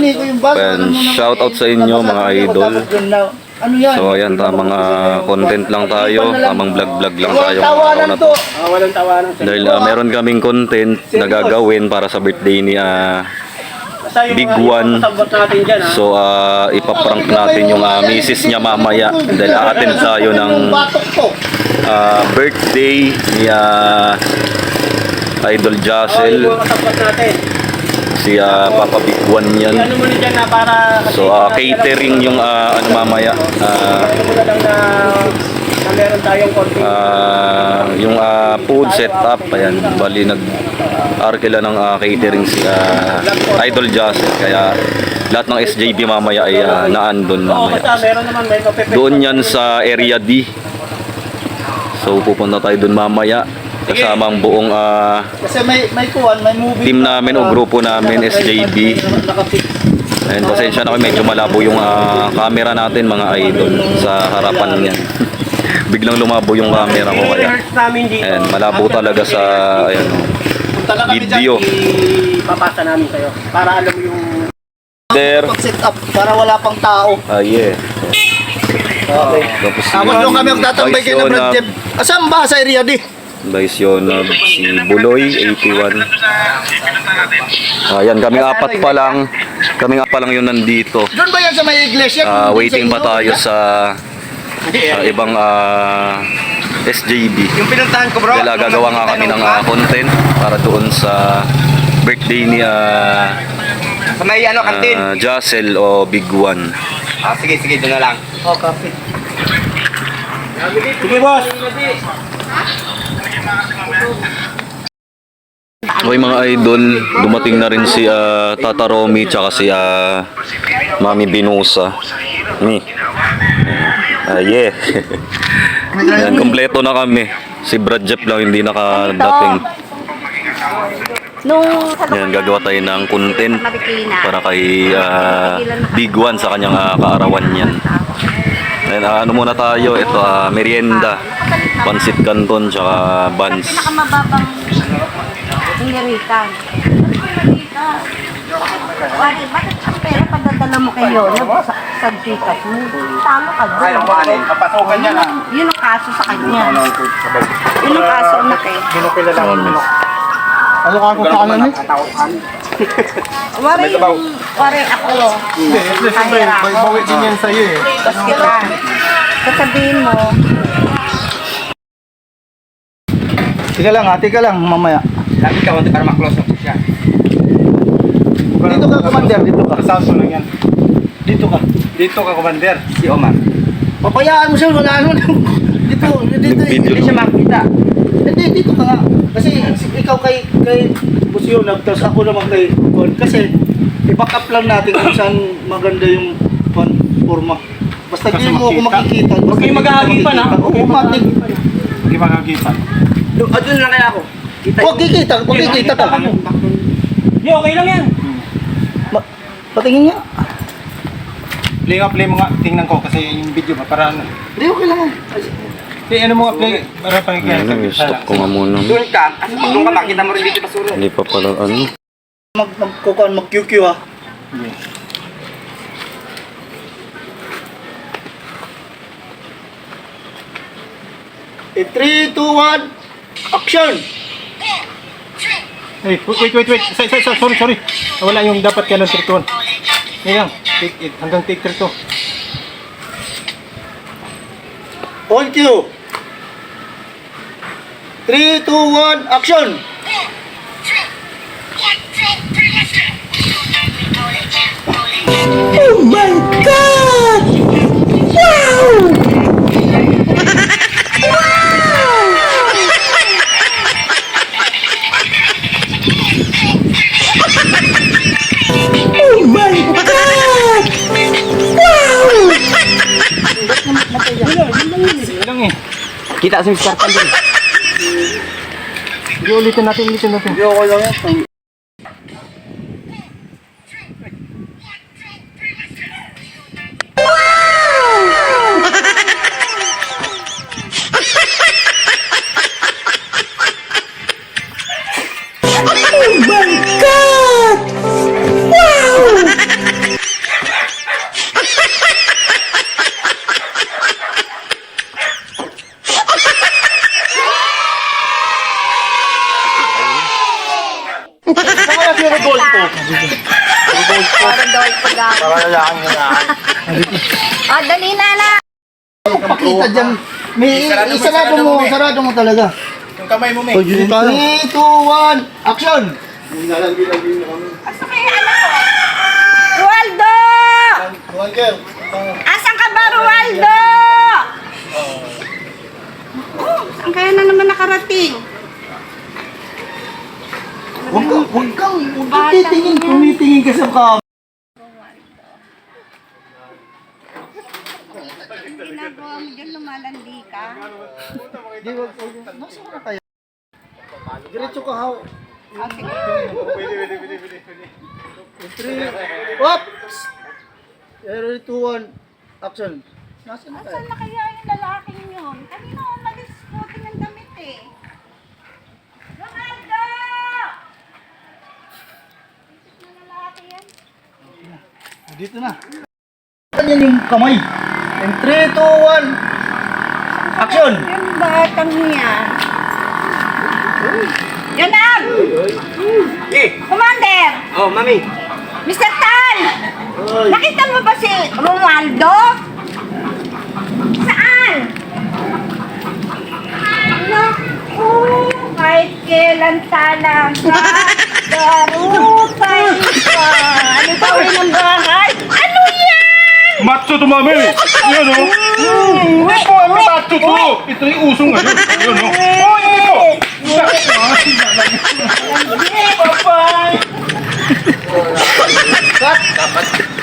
And shout out sa inyo mga idol. So ayan, tamang content lang tayo, tamang vlog lang tayo araw na to. Dahil meron kaming content na gagawin para sa birthday ni Big One. So ipaprank natin yung misis niya mamaya dahil a-attend tayo ng birthday ni Idol Jassel. Si Papa Big One yan. So catering yung ano mamaya. Meron tayong konting yung food setup, ayan, bali nag-arkila ng catering si Idol Jassel, kaya lahat ng SJB mamaya ay naandun mamaya. Doon yan sa area D. So pupunta tayo doon mamaya kasama ang buong kasi may movie team namin o grupo namin SJB. Ayun, pasensya na kayo, medyo malabo yung camera natin mga idol sa harapan niyan. Biglang lumabo yung camera ko kaya. Ayan, malabo talaga sa ayan, video. Ipapasa namin kayo para alam mo yung set up para wala pang tao. Yeah. Okay. Tapos doon kami magtatambay kayo ng Brad Jeff. Asan ba sa area di? Baisyonab, si Buloy, 81. Ayan, kaming apat pa lang. Kaming apat pa lang yun nandito. Doon ba yan sa may iglesia? Waiting pa tayo sa ibang SJB. Yung pinuntahan ko bro. Dahil gagawa nga kami ng content para doon sa birthday ni sa may kantin. Jassel o Big One. Sige, doon na lang. Copy. Sige boss. Okay mga idol, dumating na rin si Tata Romy tsaka si Mami Binusa. Yeah. Yan, kompleto na kami. Si Brad Jeff lang hindi nakadating. Yan, gagawa tayo ng content para kay Big One sa kanyang kaarawan niyan. Ayan, ano muna tayo, ito merienda, pansit canton tsaka buns. Pinakamababang iniritan. Wari, bakit ang pera padadala mo kayo sa tikas mo? Talo ka doon. Papasukan niya na. Yun ang kaso sa kanya. Yun ang kaso na kayo. Ano ka kung saan ano? Wari ako. May bawi din yan sa'yo eh. Tapos kita. Sasabihin mo. Tika lang mamaya. Lagi ka para ma-close up siya. Dito ka, Commander, dito ka. Kasaso lang yan. Dito ka. Dito ka, Commander. Si Omar. Papayaan mo siya, wala ano. Dito. Hindi siya makita. Hindi, dito ka nga. Kasi ikaw kay Busyo, tapos ako naman kay Kon. Kasi i-back up lang natin kung saan maganda yung forma. Basta hindi mo ako makikita. Huwag kayong mag-aagipan ha. Oo, matik. Hindi mag-aagipan. Doon lang kaya ako. Huwag kikita ka. Hindi, okay lang yan. Patingin niya. Play mo nga. Tingnan ko kasi yung video ba para ano. Hindi, okay lang. Ano mo nga play para pakikita. Stop ko nga muna. Doon ka makita mo rin dito basura. Hindi pa pala ano. Mag-QQ ha. In 3, 2, 1, action! Hey, wait. Sorry. Wala yung dapat ka ng trituan. Ngayon, take it. Hanggang take 3 to. On cue! 3, 2, 1, action! Oh my God! Wow! Oh my God! Wow! Yun lang eh. Kita sa Mr. Pandin. Hindi, ulitin natin. Hindi ako lang yan. Oh my God! Wow! yung Rodolfo? Rodolfo lang. Para lalaki nga. Ah, dali na na. Pakita dyan. May sarado mo talaga. Yung kamay mo, May. 3, 2, 1, action! Asa kaya ano ko? Rualdo! Asan ka ba, Rualdo? Saan kaya na naman nakarating? Huwag kang titingin. Tumitingin ka sa kamera. Ang ginagawa mo dyan, lumalandi ka? Nasaan na kayo? Diretso ka, haw. Ah, sige. 3, oops! 3, 2, 1, action. Nasaan na kayo? Asan na kaya yung lalaking yun? Kanina umalis ko ng damit eh. Ronaldo! Isip na lalaki yan. Dito na. Yan yung kamay. And 3, 2, 1, action! Yung batang yan. Yanag! Commander! Oh, mami. Mr. Tan! Nakita mo ba si Romualdo? Saan? Naku, kahit kailan talaga. Darupay ka. Ano gawin ng bahay? Ano yan? Macho to, mami. Yan, oh. Wait, Ito, ano macho to? Ito yung usong ngayon. Yan, oh. Oh, ito. Bye-bye! Cut!